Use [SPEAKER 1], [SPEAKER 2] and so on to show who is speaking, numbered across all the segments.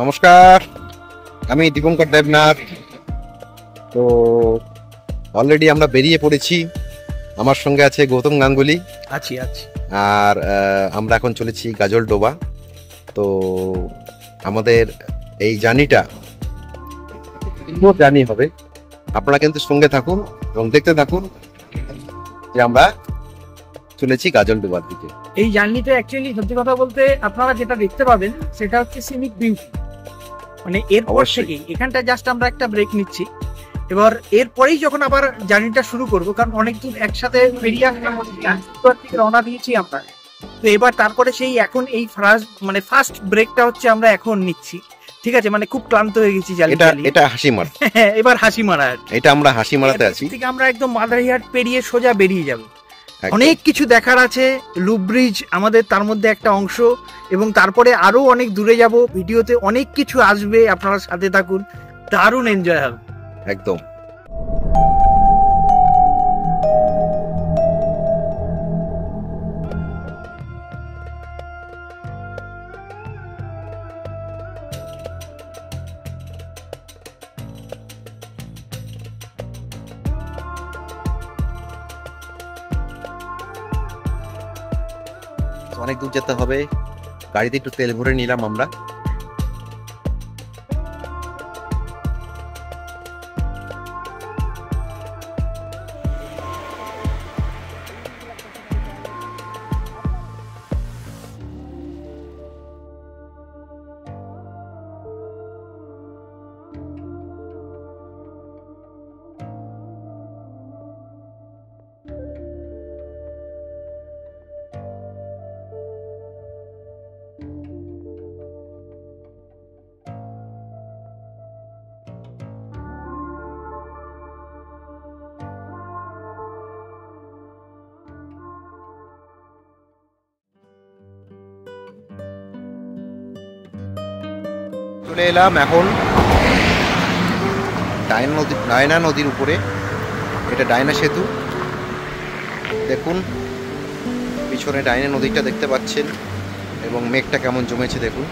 [SPEAKER 1] নমস্কার, আমি দীপঙ্কর দেবনাথ। তো অলরেডি আমরা বেরিয়ে পড়েছি। আমার সঙ্গে আছে গৌতম গাঙ্গুলি।
[SPEAKER 2] আছি।
[SPEAKER 1] আর আমরা এখন চলেছি গাজলডোবা। তো আমাদের এই জার্নিটা জার্নি হবে। আপনারা কিন্তু সঙ্গে থাকুন এবং দেখতে থাকুন যে আমরা চলেছি গাজলডোবার দিকে।
[SPEAKER 2] এই জার্নিতে অ্যাকচুয়ালি সত্যি কথা বলতে আপনারা যেটা দেখতে পাবেন সেটা হচ্ছে সিনিক বিউটি। মানে এরপর থেকে এখানটা জাস্ট আমরা একটা ব্রেক নিচ্ছি। এবার এরপরেই যখন আবার জার্নিটা শুরু করবো, কারণ অনেক দূর একসাথে বেরিয়ে রওনা দিয়েছি আমরা। তো এবার তারপরে সেই এখন এই ফার্স্ট ব্রেকটা হচ্ছে আমরা এখন নিচ্ছি। ঠিক আছে, মানে খুব ক্লান্ত হয়ে গেছি
[SPEAKER 1] এটা হাসিমারা।
[SPEAKER 2] এবার হাসিমারা,
[SPEAKER 1] এটা আমরা হাসিমারাতে আছি।
[SPEAKER 2] ঠিক আমরা একদম মাদারিহাট পেরিয়ে সোজা বেরিয়ে যাবো। অনেক কিছু দেখার আছে। লুপ ব্রিজ আমাদের তার মধ্যে একটা অংশ, এবং তারপরে আরো অনেক দূরে যাব। ভিডিওতে অনেক কিছু আসবে, আপনারা সাথে থাকুন, দারুণ এনজয় হবে
[SPEAKER 1] একদম। অনেক দূর যেতে হবে। গাড়িতে একটু তেল ভরে নিলাম আমরা। চলে এলাম এখন ডায়না নদীর উপরে। এটা ডায়না সেতু। দেখুন পিছনে ডায়না নদীটা দেখতে পাচ্ছেন, এবং মেঘটা কেমন জমেছে দেখুন।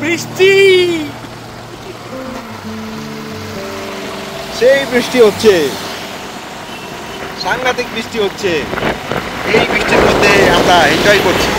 [SPEAKER 2] বৃষ্টি,
[SPEAKER 1] সেই বৃষ্টি হচ্ছে, সাংঘাতিক বৃষ্টি হচ্ছে। এই বৃষ্টির মধ্যে আমরা এনজয় করছি।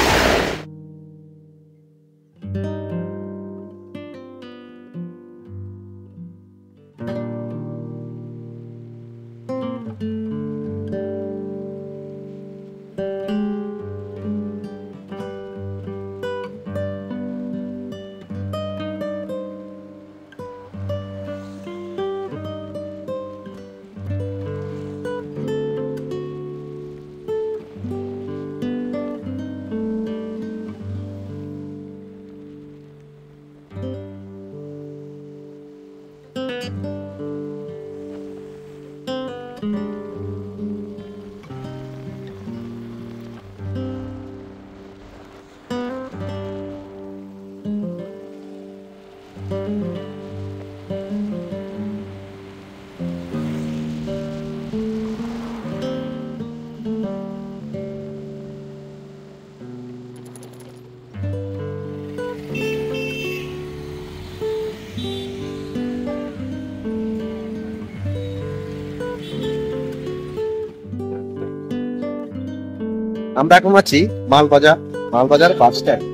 [SPEAKER 1] আমরা এখন আছি মালবাজার বাস স্ট্যান্ড।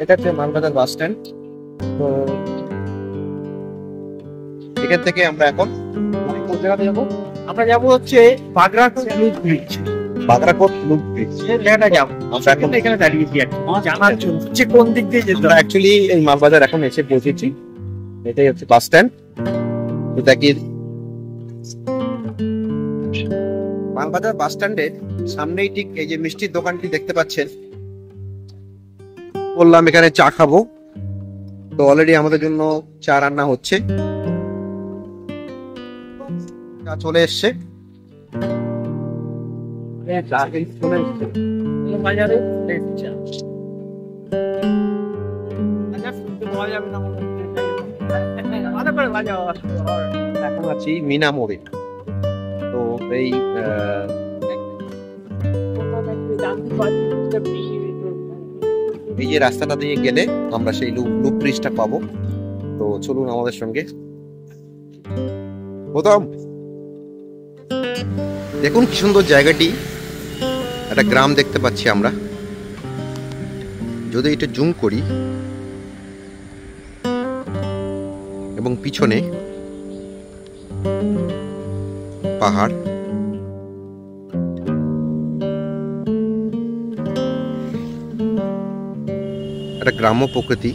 [SPEAKER 1] এটা হচ্ছে মালবাজার বাস স্ট্যান্ড। তো এখান থেকে আমরা এখন কোন জায়গাতে যাবো?
[SPEAKER 2] আমরা যাবো হচ্ছে Bagrakot loop bridge.
[SPEAKER 1] Bagrakot loop bridge
[SPEAKER 2] জায়গাটা যাবো।
[SPEAKER 1] আমরা এখন
[SPEAKER 2] এখানে দাঁড়িয়েছি আর কি, জানার জন্য যে কোন দিক দিয়ে যেতে
[SPEAKER 1] আমরা
[SPEAKER 2] হবে।
[SPEAKER 1] অ্যাকচুয়ালি এই মালবাজার এখন এসে পৌঁছেছি। এটাই হচ্ছে বাস স্ট্যান্ড। এটা কি মালবাজার বাস স্ট্যান্ডের সামনেই ঠিক এই যে মিষ্টির দোকানটি দেখতে পাচ্ছেন। বললাম এখানে চা খাবো, তো অলরেডি আমাদের জন্য চা রান্না হচ্ছে, চা চলে এসছে।
[SPEAKER 2] বাজারে চা। বাজার শুনতে পাওয়া যাবে না মনে হচ্ছে। ভালো করে বাজাও।
[SPEAKER 1] এখন আছি মিনা মোড়ে। তো এই এই যে রাস্তাটা দিয়ে গেলে আমরা সেই লুপ ব্রিজটা পাবো। তো চলুন আমাদের সঙ্গে। প্রথম দেখুন কি সুন্দর জায়গাটি, একটা গ্রাম দেখতে পাচ্ছি আমরা। যদি এটা জুম করি এবং পিছনে পাহাড়, একটা গ্রাম্য প্রকৃতি।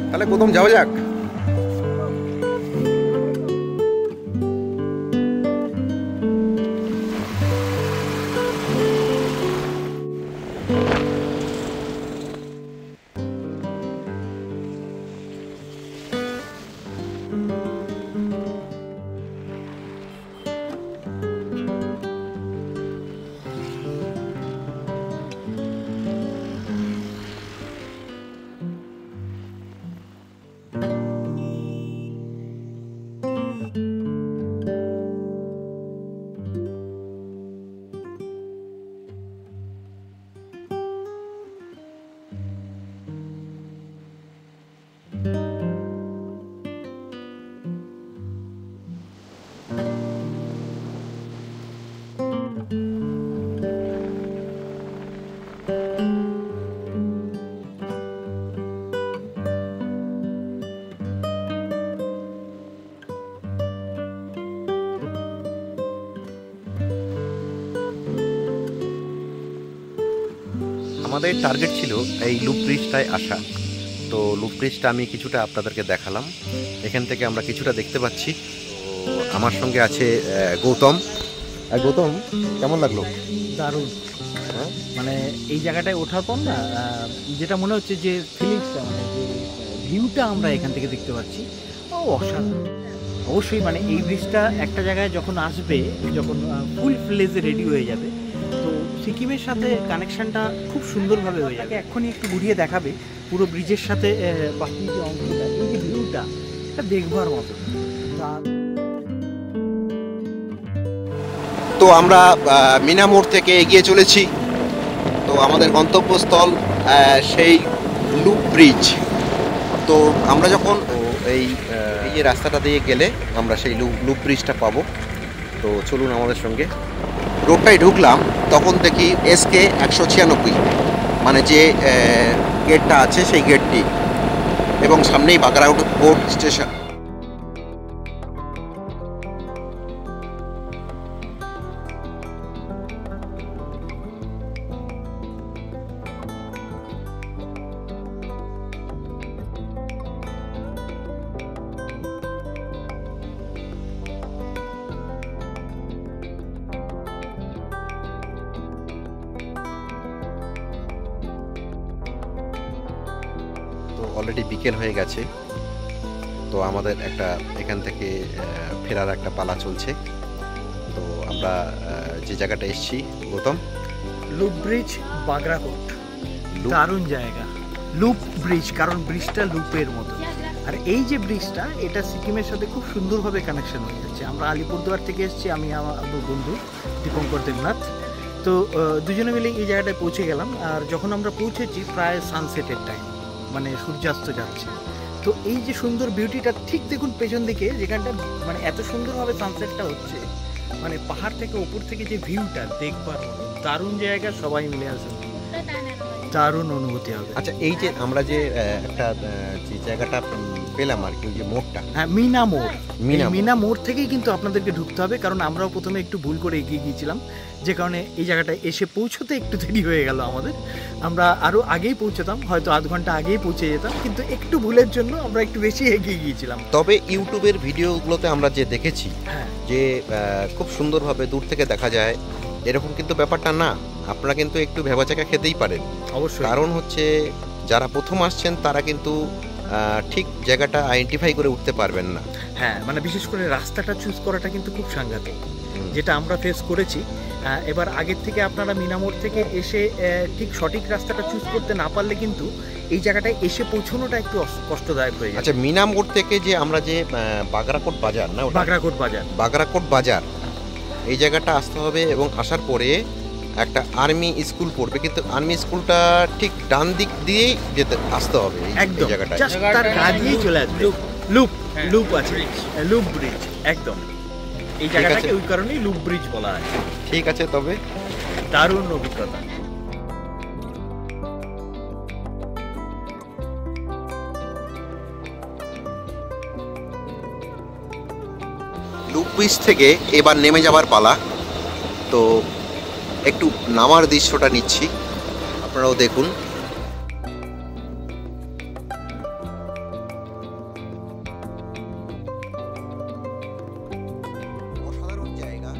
[SPEAKER 1] তাহলে প্রথম যাওয়া যাক। আমাদের টার্গেট ছিল এই লুপ ব্রিজটায় আসা। তো লুপ ব্রিজটা আমি কিছুটা আপনাদেরকে দেখালাম। এখান থেকে আমরা কিছুটা দেখতে পাচ্ছি। তো আমার সঙ্গে আছে গৌতম। গৌতম, কেমন লাগলো?
[SPEAKER 2] দারুণ। মানে এই জায়গাটায় ওঠার পর না যেটা মনে হচ্ছে যে ফিলিংসটা, মানে যে ভিউটা আমরা এখান থেকে দেখতে পাচ্ছি, ও অসাধারণ। অবশ্যই মানে এই ব্রিজটা একটা জায়গায় যখন আসবে, যখন ফুল ফ্লেজে রেডি হয়ে যাবে, তো সিকিমের সাথে কানেকশনটা খুব সুন্দরভাবে হয়ে যাবে। এখনই একটু ঘুরিয়ে দেখাবে পুরো ব্রিজের সাথে বাকি যে অংশটা, এই যে ভিউটা, এটা দেখবার মতো।
[SPEAKER 1] তো আমরা মিনা মোড় থেকে এগিয়ে চলেছি। তো আমাদের গন্তব্যস্থল সেই লুপ ব্রিজ। তো আমরা যখন এই যে রাস্তাটা দিয়ে গেলে আমরা সেই লুপ ব্রিজটা পাবো। তো চলুন আমাদের সঙ্গে। রোডটায় ঢুকলাম, তখন দেখি SK 196, মানে যে গেটটা আছে সেই গেটটি, এবং সামনেই বাগরাকোট স্টেশন। অলরেডি বিকেল হয়ে গেছে। তো আমাদের একটা এখান থেকে ফেরার একটা পালা চলছে। তো আমরা যে জায়গাটা এসেছি, গৌতম,
[SPEAKER 2] লুপ ব্রিজ বাগরাকোট, দারুণ জায়গা। লুপ ব্রিজ, কারণ ব্রিজটা লুপের মতো। আর এই যে ব্রিজটা, এটা সিকিমের সাথে খুব সুন্দরভাবে কানেকশন হয়ে যাচ্ছে। আমরা আলিপুরদুয়ার থেকে এসেছি, আমি আমার বন্ধু দীপঙ্কর দেবনাথ। তো দুজনে মিলে এই জায়গাটায় পৌঁছে গেলাম। আর যখন আমরা পৌঁছেছি প্রায় সানসেটের টাইম, মানে সূর্যাস্ত যাচ্ছে। তো এই যে সুন্দর বিউটিটা ঠিক দেখুন পেছন দিকে, যেখানটা মানে এত সুন্দরভাবে সানসেটটা হচ্ছে, মানে পাহাড় থেকে উপর থেকে যে ভিউটা দেখবার মতো দারুণ জায়গা। সবাই মিলে আসুন, দারুণ অনুভূতি হবে।
[SPEAKER 1] আচ্ছা, এই যে আমরা যে একটা যে জায়গাটা পেলাম আর কি, ওই যে মোড়টা,
[SPEAKER 2] হ্যাঁ মিনা মোড়,
[SPEAKER 1] মিনা মোড়।
[SPEAKER 2] মিনা মোড় থেকেই কিন্তু আপনাদেরকে ঢুকতে হবে, কারণ আমরাও প্রথমে একটু ভুল করে এগিয়ে গিয়েছিলাম, যে কারণে এই জায়গাটায় এসে পৌঁছতে একটু দেরি হয়ে গেল আমাদের। আমরা আরও আগেই পৌঁছতাম, হয়তো আধ ঘন্টা আগেই পৌঁছে যেতাম, কিন্তু একটু ভুলের জন্য আমরা একটু বেশি এগিয়ে গিয়েছিলাম।
[SPEAKER 1] তবে ইউটিউবের ভিডিওগুলোতে আমরা যে দেখেছি
[SPEAKER 2] হ্যাঁ,
[SPEAKER 1] যে খুব সুন্দরভাবে দূর থেকে দেখা যায়, এরকম কিন্তু ব্যাপারটা না। আপনারা কিন্তু একটু ভেবাচাকা খেতেই পারেন,
[SPEAKER 2] অবশ্যই।
[SPEAKER 1] কারণ হচ্ছে যারা প্রথম আসছেন তারা কিন্তু ঠিক জায়গাটা আইডেন্টিফাই করে উঠতে পারবেন না।
[SPEAKER 2] হ্যাঁ, মানে বিশেষ করে রাস্তাটা চুজ করাটা কিন্তু খুব সাংঘাতিক, যেটা আমরা ফেস করেছি। এবার আগের থেকে আপনারা মিনামোড় থেকে এসে ঠিক সঠিক রাস্তাটা চুজ করতে না পারলে কিন্তু এই জায়গাটায় এসে পৌঁছানোটা একটু কষ্টদায়ক হয়ে যায়।
[SPEAKER 1] আচ্ছা, মিনা মোড় থেকে যে আমরা যে বাগরাকোট বাজার, না ওটা
[SPEAKER 2] বাগরাকোট বাজার,
[SPEAKER 1] বাগরাকোট বাজার, এই জায়গাটা আসতে হবে, এবং আসার পরে একটা আর্মি স্কুল পড়বে, কিন্তু আর্মি স্কুলটা ঠিক ডান দিক দিয়েই যেতে আসতে হবে এই
[SPEAKER 2] একদম
[SPEAKER 1] জায়গাটায়।
[SPEAKER 2] জাস্ট তার কাজেই চলে আসবে। লুপ লুপ আছে, লুপ ব্রিজ, একদম এই জায়গাটাকে ওই কারণেই লুপ ব্রিজ বলা হয়।
[SPEAKER 1] ঠিক আছে, তবে
[SPEAKER 2] দারুণ অভিজ্ঞতা।
[SPEAKER 1] লুপ ব্রিজ থেকে এবার নেমে যাবার পালা। তো একটু নামার দৃশ্যটা নিচ্ছি, আপনারাও দেখুন। অসাধারণ জায়গা,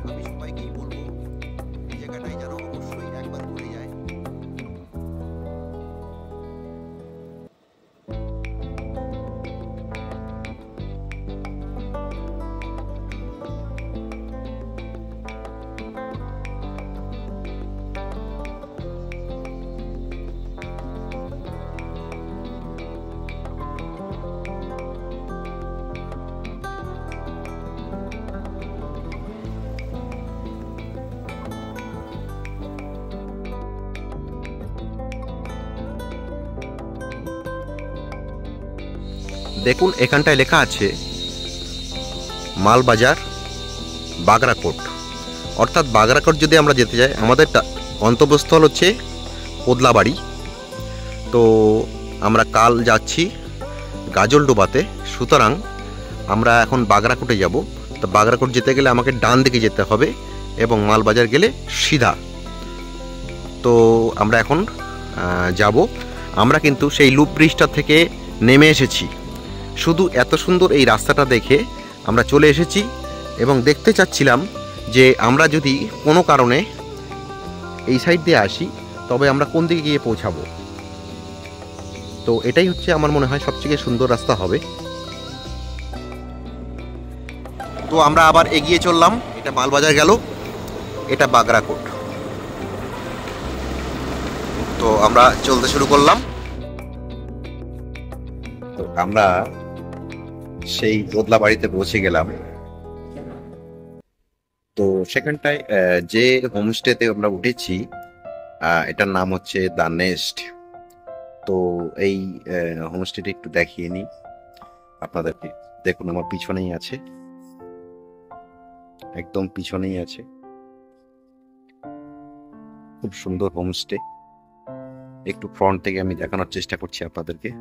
[SPEAKER 1] আমি সবাইকেই বলবো এই জায়গাটায় যেন অবশ্যই একবার ঘুরে যায়। দেখুন, এখানটায় লেখা আছে মালবাজার বাগরাকোট, অর্থাৎ বাগরাকোট যদি আমরা যেতে যাই, আমাদের গন্তব্যস্থল হচ্ছে কোদলাবাড়ি। তো আমরা কাল যাচ্ছি গাজলডোবাতে, সুতরাং আমরা এখন বাগরাকোটে যাব। তো বাগরাকোট যেতে গেলে আমাকে ডান দিকে যেতে হবে এবং মালবাজার গেলে সিধা। তো আমরা এখন যাব। আমরা কিন্তু সেই লুপ ব্রিজটা থেকে নেমে এসেছি। শুধু এত সুন্দর এই রাস্তাটা দেখে আমরা চলে এসেছি, এবং দেখতে চাচ্ছিলাম যে আমরা যদি কোনো কারণে এই সাইড দিয়ে আসি তবে আমরা কোন দিকে গিয়ে পৌঁছাবো। তো এটাই হচ্ছে আমার মনে হয় সবথেকে সুন্দর রাস্তা হবে। তো আমরা আবার এগিয়ে চললাম। এটা মালবাজার গেল, এটা বাগরাকোট। তো আমরা চলতে শুরু করলাম। তো আমরা সেই দোদলা বাড়িতে পৌঁছে গেলাম। তো সেখানটায় যে হোমস্টেতে আমরা উঠেছি, এটার নাম হচ্ছে দ্য নেস্ট। তো এই হোমস্টেটা একটু দেখিয়ে নিই আপনাদেরকে। দেখুন, আমার পিছনেই আছে, একদম পিছনেই আছে। খুব সুন্দর হোমস্টে। একটু ফ্রন্ট থেকে আমি দেখানোর চেষ্টা করছি আপনাদেরকে।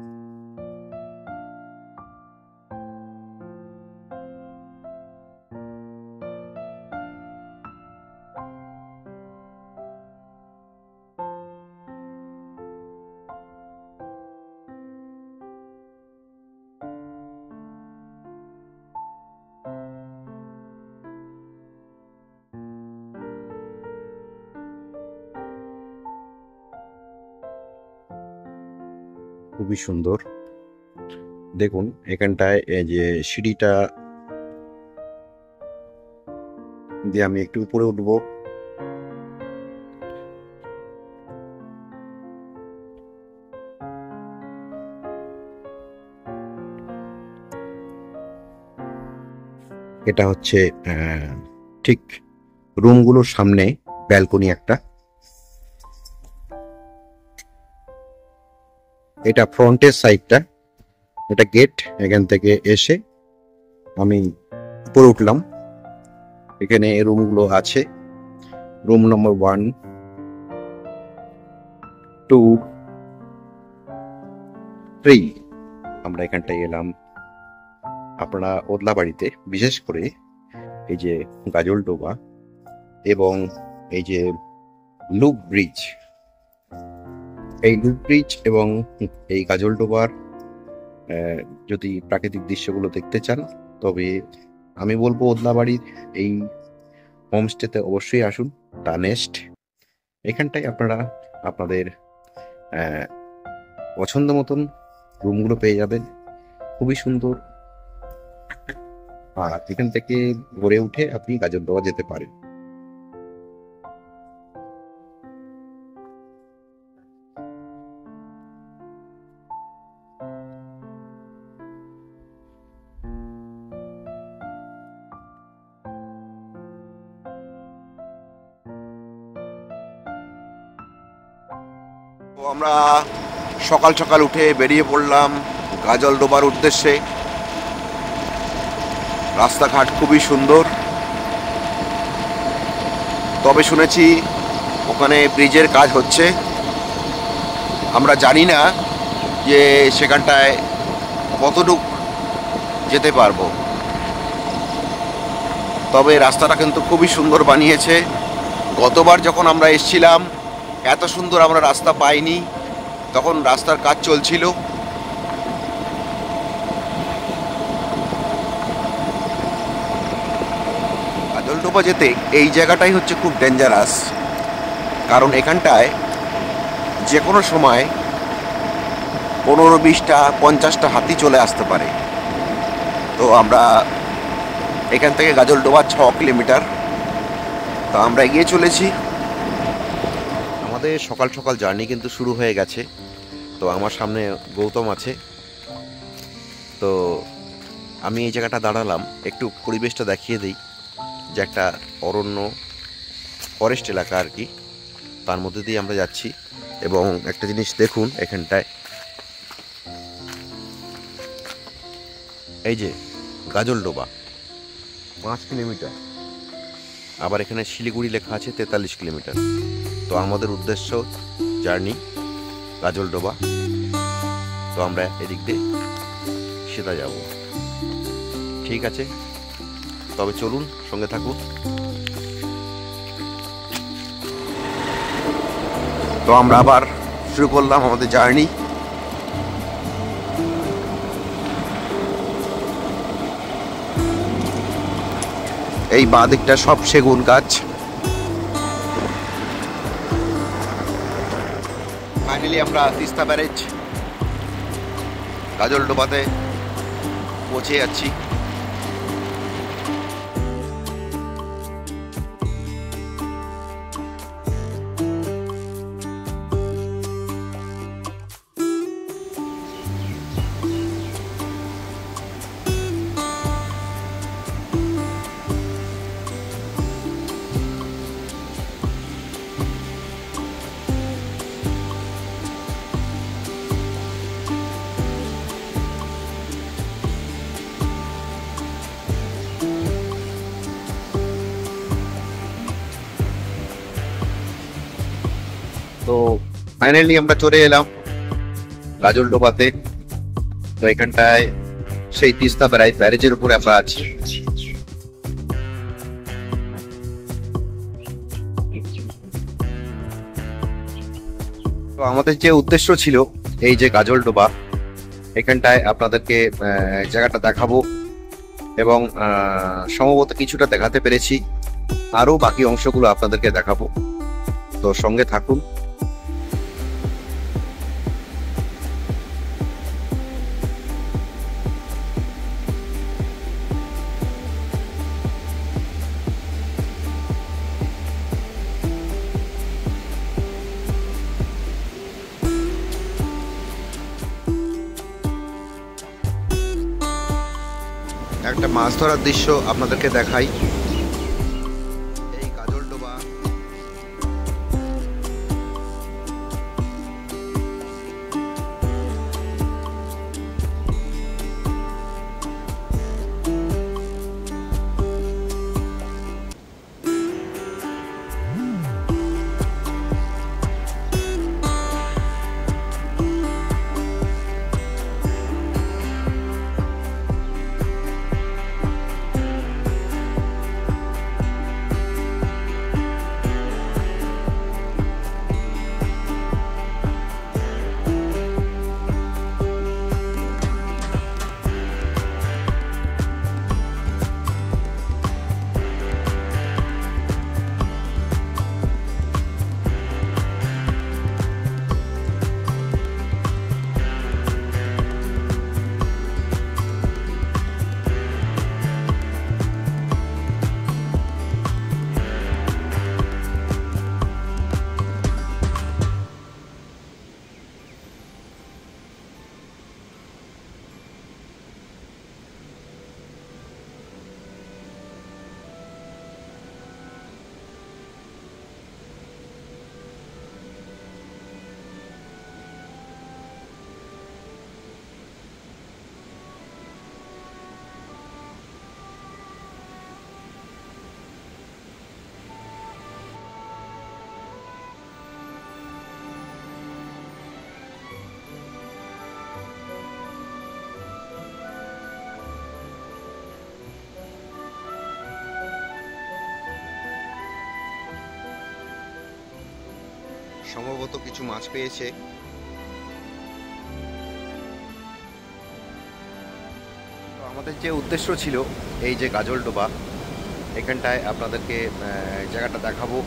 [SPEAKER 1] খুবই সুন্দর। দেখুন, এখানটায় এই যে সিঁড়িটা দিয়ে আমি একটু উপরে উঠবো। এটা হচ্ছে ঠিক রুমগুলোর সামনে ব্যালকনি একটা। এটা ফ্রন্টের সাইডটা, এটা গেট। এখান থেকে এসে আমি উপরে উঠলাম। এখানে রুমগুলো আছে, রুম নম্বর 1, 2, 3। আমরা এখানটায় এলাম। আপনারা ওদলাবাড়িতে বিশেষ করে এই যে গাজলডোবা এবং এই যে লুপ ব্রিজ, এই লুপ ব্রিজ এবং এই গাজলডোবার যদি প্রাকৃতিক দৃশ্যগুলো দেখতে চান, তবে আমি বলবো ওদলাবাড়ির এই হোমস্টেতে অবশ্যই আসুন, দ্য নেস্ট। এখানটায় আপনারা আপনাদের পছন্দ মতন রুমগুলো পেয়ে যাবেন, খুবই সুন্দর। আর এখান থেকে ভোরে উঠে আপনি গাজলডোবা যেতে পারেন। তো আমরা সকাল সকাল উঠে বেরিয়ে পড়লাম গাজলডোবার উদ্দেশ্যে। রাস্তাঘাট খুবই সুন্দর, তবে শুনেছি ওখানে ব্রিজের কাজ হচ্ছে। আমরা জানি না যে সেখানটায় কতটুক যেতে পারবো, তবে রাস্তাটা কিন্তু খুবই সুন্দর বানিয়েছে। গতবার যখন আমরা এসেছিলাম এত সুন্দর আমরা রাস্তা পাইনি, তখন রাস্তার কাজ চলছিল। গাজলডোবা যেতে এই জায়গাটাই হচ্ছে খুব ডেঞ্জারাস, কারণ এখানটায় যে কোনো সময় 15-20টা 50টা হাতি চলে আসতে পারে। তো আমরা এখান থেকে গাজলডোবা 6 কিলোমিটার, তো আমরা এগিয়ে চলেছি। আমাদের সকাল সকাল জার্নি কিন্তু শুরু হয়ে গেছে। তো আমার সামনে গৌতম আছে, তো আমি এই জায়গাটা দাঁড়ালাম, একটু পরিবেশটা দেখিয়ে দিই। যে একটা অরণ্য, ফরেস্ট এলাকা আর কি, তার মধ্যে দিয়ে আমরা যাচ্ছি। এবং একটা জিনিস দেখুন, এখানটায় এই যে গাজলডোবা 5 কিলোমিটার, আবার এখানে শিলিগুড়ি লেখা আছে 43 কিলোমিটার। তো আমাদের উদ্দেশ্য জার্নি গাজলডোবা, তো আমরা এদিক দিয়ে সেটা যাব। ঠিক আছে, তবে চলুন, সঙ্গে থাকুন। তো আমরা আবার শুরু করলাম আমাদের জার্নি। এই বাঁ দিকটা সব সেগুন গাছ। ফাইনালি আমরা তিস্তা ব্যারেজ গাজলডোবাতে পৌঁছে যাচ্ছি। তো ফাইনালি আমরা চলে এলাম গাজলডোবাতে। তো এখানটায় সেই তিস্তা ব্যারেজের উপরে আমরা আছি। তো আমাদের যে উদ্দেশ্য ছিল এই যে গাজলডোবা, এখানটায় আপনাদেরকে জায়গাটা দেখাবো এবং সম্ভবত কিছুটা দেখাতে পেরেছি, আরো বাকি অংশগুলো আপনাদেরকে দেখাবো। তো সঙ্গে থাকুন। একটা মাছ ধরার দৃশ্য আপনাদেরকে দেখাই। এই গাজলডোবা, সম্ভবত কিছু মাছ পেয়েছে। তো আমাদের যে উদ্দেশ্য ছিল এই যে গাজলডোবা, এখানটায় আপনাদেরকে জায়গাটা দেখাবো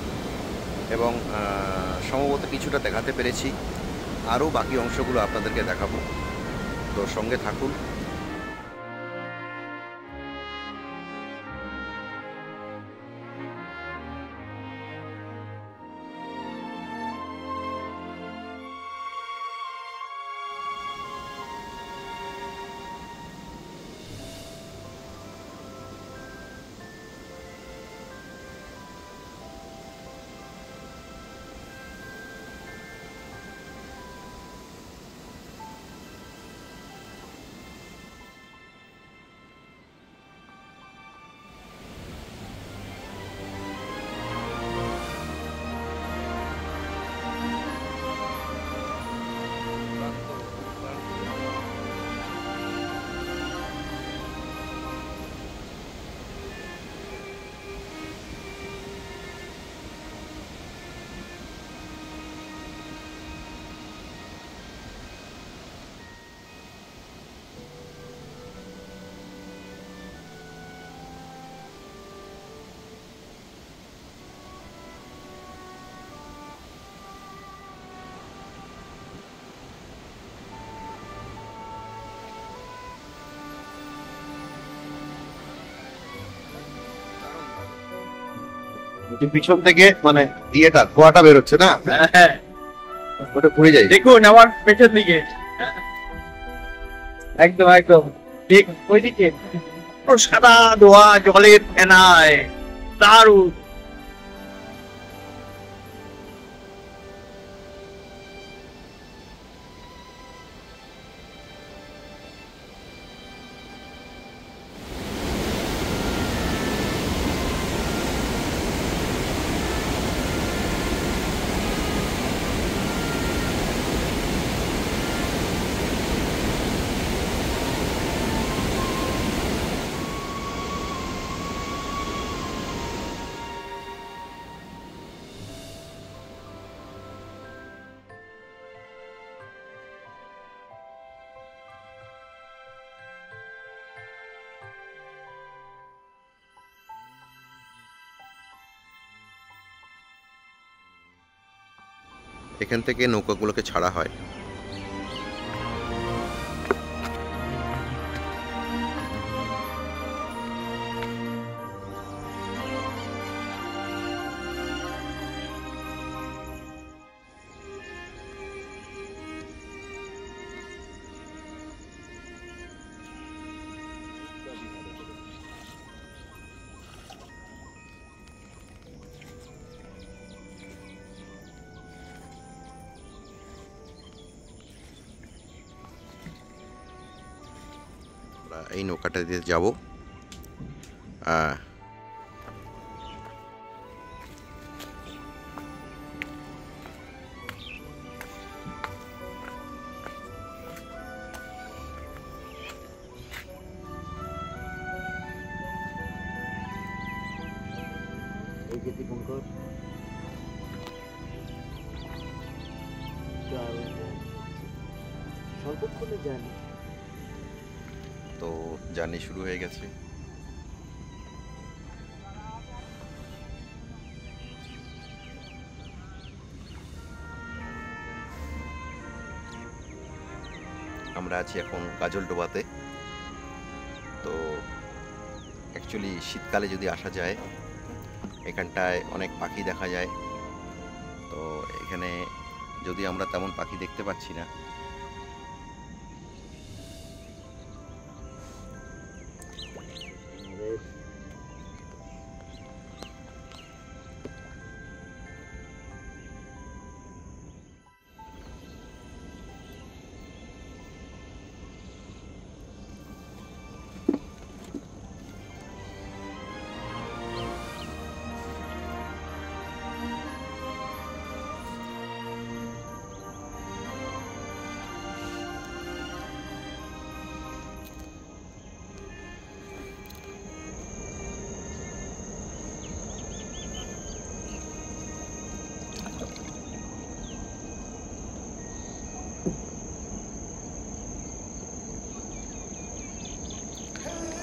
[SPEAKER 1] এবং সম্ভবত কিছুটা দেখাতে পেরেছি, আরও বাকি অংশগুলো আপনাদেরকে দেখাবো। তো সঙ্গে থাকুন। পিছন থেকে মানে ইয়েটা ধোঁয়াটা বেরোচ্ছে না,
[SPEAKER 2] হ্যাঁ
[SPEAKER 1] ওটা ঘুরে যায়।
[SPEAKER 2] দেখুন আমার পেছন দিকে, একদম একদম ঠিক ওইদিকে পুরো সাদা ধোয়া জলের ফেনায়, দারুণ।
[SPEAKER 1] এখান থেকে নৌকাগুলোকে ছাড়া হয়। এই নৌকাটা দিয়ে যাব।
[SPEAKER 2] সর্বক্ষণে জানি
[SPEAKER 1] তো জার্নি শুরু হয়ে গেছে। আমরা আছি এখন গাজলডোবাতে। তো অ্যাকচুয়ালি শীতকালে যদি আসা যায়, এখানটায় অনেক পাখি দেখা যায়। তো এখানে যদি আমরা তেমন পাখি দেখতে পাচ্ছি না,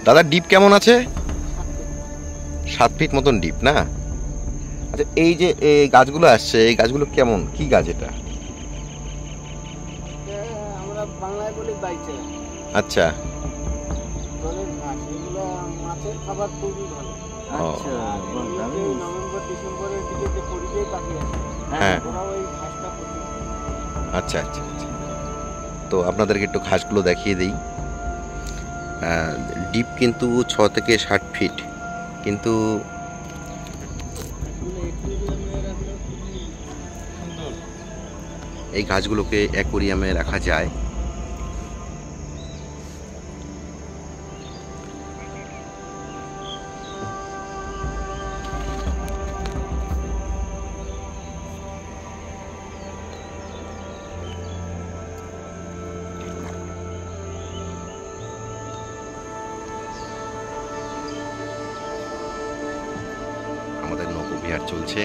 [SPEAKER 1] দাদা ডিপ কেমন আছে? 7 ফিট মতন ডিপ না? আচ্ছা, এই যে এই গাছগুলো আসছে, এই গাছগুলো কেমন, কি গাছ এটা?
[SPEAKER 2] আমরা বাংলায় বলি বাইচা।
[SPEAKER 1] আচ্ছা,
[SPEAKER 2] জলের ঘাস, এগুলো মাছের খাবার খুবই ভালো।
[SPEAKER 1] আচ্ছা,
[SPEAKER 2] নভেম্বর ডিসেম্বরের দিকে যে পরিযায়ী পাখি আছে,
[SPEAKER 1] হ্যাঁ,
[SPEAKER 2] ওরা ওই ঘাসটা প্রচুর।
[SPEAKER 1] আচ্ছা আচ্ছা আচ্ছা। তো আপনাদেরকে একটু ঘাসগুলো দেখিয়ে দিই। ডিপ কিন্তু 6 থেকে 7 ফিট, কিন্তু এই গাছগুলোকে অ্যাকোরিয়ামে রাখা যায়। আমাদের নৌকো বিহার চলছে।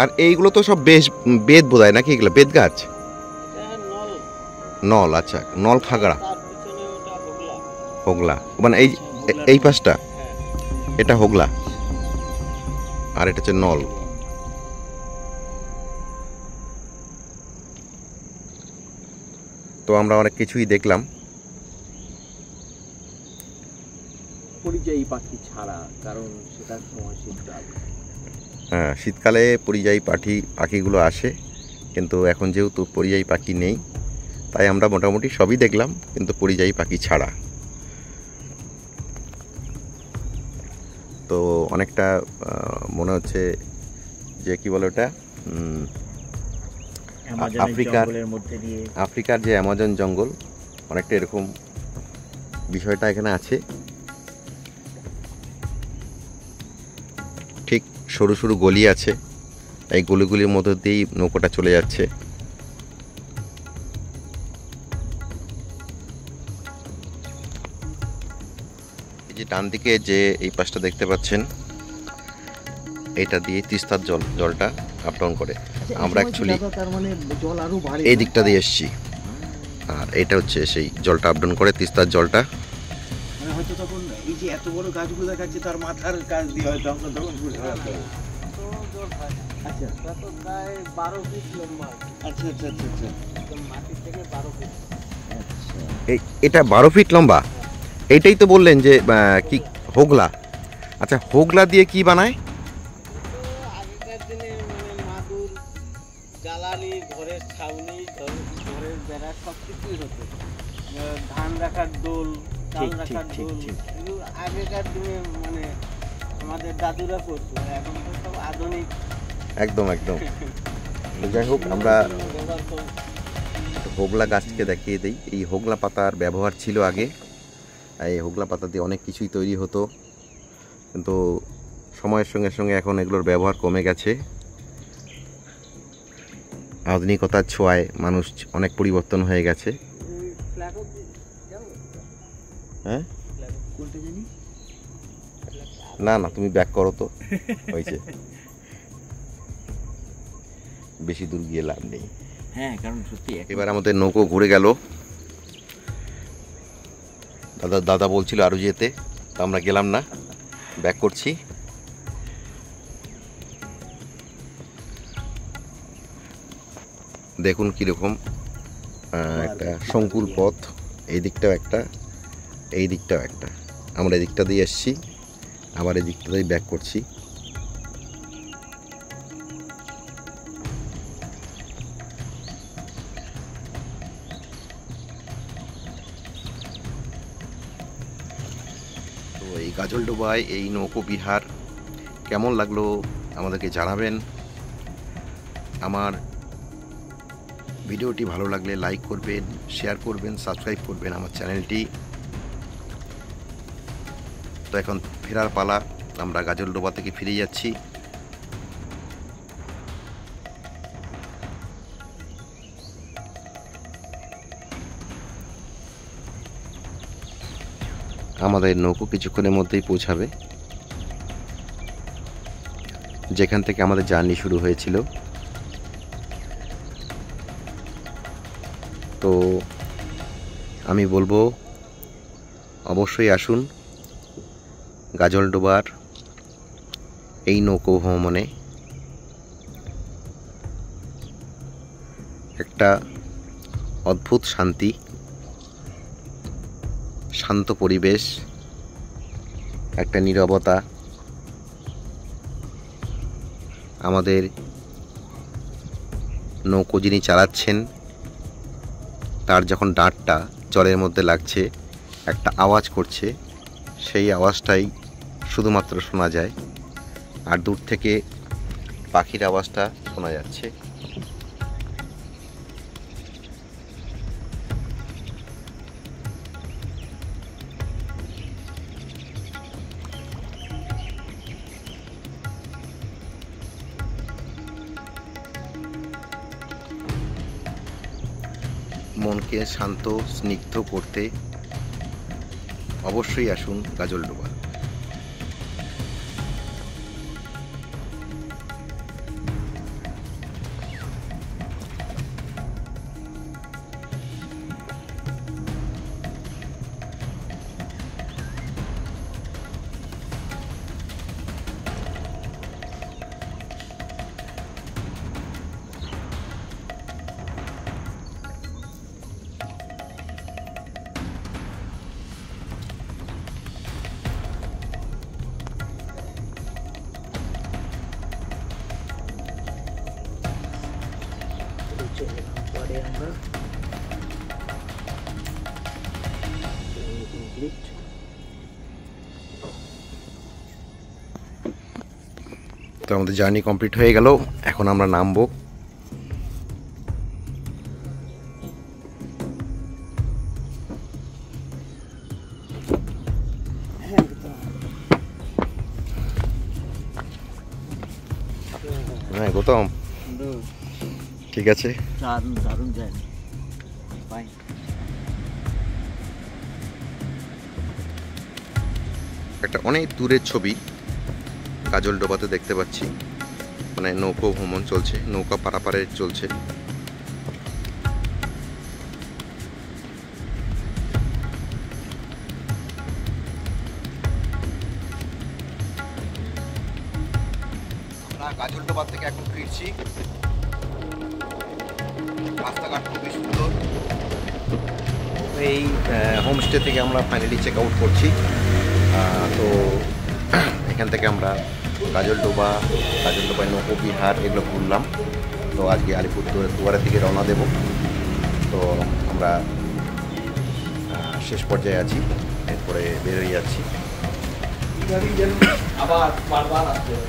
[SPEAKER 1] আর এইগুলো তো সব বেদ বোধহয় নাকি, এগুলো বেদ গাছ? নল, আচ্ছা, নল খাগড়া, হোগলা, মানে এই পাশটা এটা হোগলা আর এটা হচ্ছে নল। তো আমরা অনেক কিছুই দেখলাম।
[SPEAKER 2] পরিযায়ী পাখি ছাড়া, কারণ সেটার সময় শীতকাল।
[SPEAKER 1] হ্যাঁ, শীতকালে পরিযায়ী পাখিগুলো আসে, কিন্তু এখন যেহেতু পরিযায়ী পাখি নেই, তাই আমরা মোটামুটি সবই দেখলাম, কিন্তু পরিযায়ী পাখি ছাড়া। তো অনেকটা মনে হচ্ছে যে কি বলে ওটা, আফ্রিকার যে অ্যামাজন জঙ্গল, অনেকটা এরকম বিষয়টা এখানে আছে। ঠিক সরু সরু গলি আছে, এই গলিগুলির মধ্যে দিয়েই নৌকোটা চলে যাচ্ছে। এই যে ডান দিকে যে এই পাশটা দেখতে পাচ্ছেন, এটা দিয়ে তিস্তার জলটা আপ ডাউন করে। আমরা অ্যাকচুয়ালি এই দিকটা দিয়ে এসেছি, আর এটা হচ্ছে সেই জলটা আপ ডাউন করে, তিস্তার জলটা।
[SPEAKER 3] হয়তো তখন এই যে এত বড় গাছগুলো দেখাচ্ছে, তার মাথার কাজ দিয়ে হয়তো আমরা তখন বুঝতে পারতাম। আচ্ছা,
[SPEAKER 2] তো প্রায় 12 ফিট লম্বা।
[SPEAKER 3] আচ্ছা আচ্ছা আচ্ছা আচ্ছা,
[SPEAKER 2] মাটির থেকে 12 ফিট।
[SPEAKER 1] এটা 12 ফিট লম্বা। এইটাই তো বললেন যে কি হোগলা। আচ্ছা, হোগলা দিয়ে কি বানায়?
[SPEAKER 2] আগেকার দিনে মানে মাদুর, জ্বালানি, ঘরের ছাউনি, ঘরের বেড়া সব কিছুই হতো। ধান রাখার দোল, চাল রাখার দোল, এগুলো আগেকার দিনে মানে আমাদের দাদুরা করতো। এখন তো সব আধুনিক।
[SPEAKER 1] একদম একদম। যাই হোক, আমরা হোগলা গাছকে দেখিয়ে দিই। এই হোগলা পাতার ব্যবহার ছিল আগে, এই হোগলা পাতা দিয়ে অনেক কিছুই তৈরি হতো, কিন্তু সময়ের সঙ্গে সঙ্গে এখন এগুলোর ব্যবহার কমে গেছে। আধুনিকতার ছোঁয়ায় মানুষ অনেক পরিবর্তন হয়ে গেছে। হ্যাঁ, না না, তুমি ব্যাক করো তো, হয়েছে, বেশি দূর গিয়ে লাভ নেই।
[SPEAKER 3] হ্যাঁ, কারণ সত্যি
[SPEAKER 1] এবার আমাদের নৌকো ঘুরে গেল। দাদা বলছিল আরো যেতে, তো আমরা গেলাম না, ব্যাক করছি। দেখুন কীরকম একটা সংকুল পথ, এই দিকটাও একটা, এই দিকটাও একটা। আমরা এই দিকটা দিয়ে এসছি, আবার এই দিকটা দিয়ে ব্যাক করছি। তো এই গাজলডোবায় এই নৌকো বিহার কেমন লাগলো আমাদেরকে জানাবেন। আমার ভিডিওটি ভালো লাগলে লাইক করবেন, শেয়ার করবেন, সাবস্ক্রাইব করবেন আমার চ্যানেলটি। তো এখন ফেরার পালা, আমরা গাজলডোবা থেকে ফিরে যাচ্ছি। আমাদের নৌকো কিছুক্ষণের মধ্যেই পৌঁছাবে যেখান থেকে আমাদের জার্নি শুরু হয়েছিল। তো আমি বলবো অবশ্যই আসুন গাজলডোবার এই নৌকো ভ্রমণে। একটা অদ্ভুত শান্তি, শান্ত পরিবেশ, একটা নীরবতা। আমাদের নৌকো যিনি চালাচ্ছেন তার যখন ডাঁটটা জলের মধ্যে লাগছে, একটা আওয়াজ করছে, সেই আওয়াজটাই শুধুমাত্র শোনা যায়। আর দূর থেকে পাখির আওয়াজটা শোনা যাচ্ছে। মনকে শান্ত স্নিগ্ধ করতে অবশ্যই আসুন গাজলডোবা। তো আমাদের জার্নি কমপ্লিট হয়ে গেল, এখন আমরা নামবো। হ্যাঁ গৌতম, ঠিক আছে।
[SPEAKER 3] দারুণ দারুণ যায় বাই।
[SPEAKER 1] একটা অনেক দূরের ছবি গাজলডোবাতে দেখতে পাচ্ছি, মানে নৌকো ভ্রমণ চলছে, নৌকা পারাপারে চলছে। আমরা গাজলডোবা থেকে এখন ফিরছি। রাস্তাঘাট খুবই সুন্দর। এই হোমস্টে থেকে আমরা ফাইনালি চেক আউট করছি। তো এখান থেকে আমরা গাজলডোবায় নৌকো বিহার এগুলো ঘুরলাম। তো আজকে আলিপুরদুয়ারের দিকে রওনা দেব। তো আমরা শেষ পর্যায়ে আছি, এরপরে বেরোয় যাচ্ছি।
[SPEAKER 2] আবার বারবার আসতে হবে।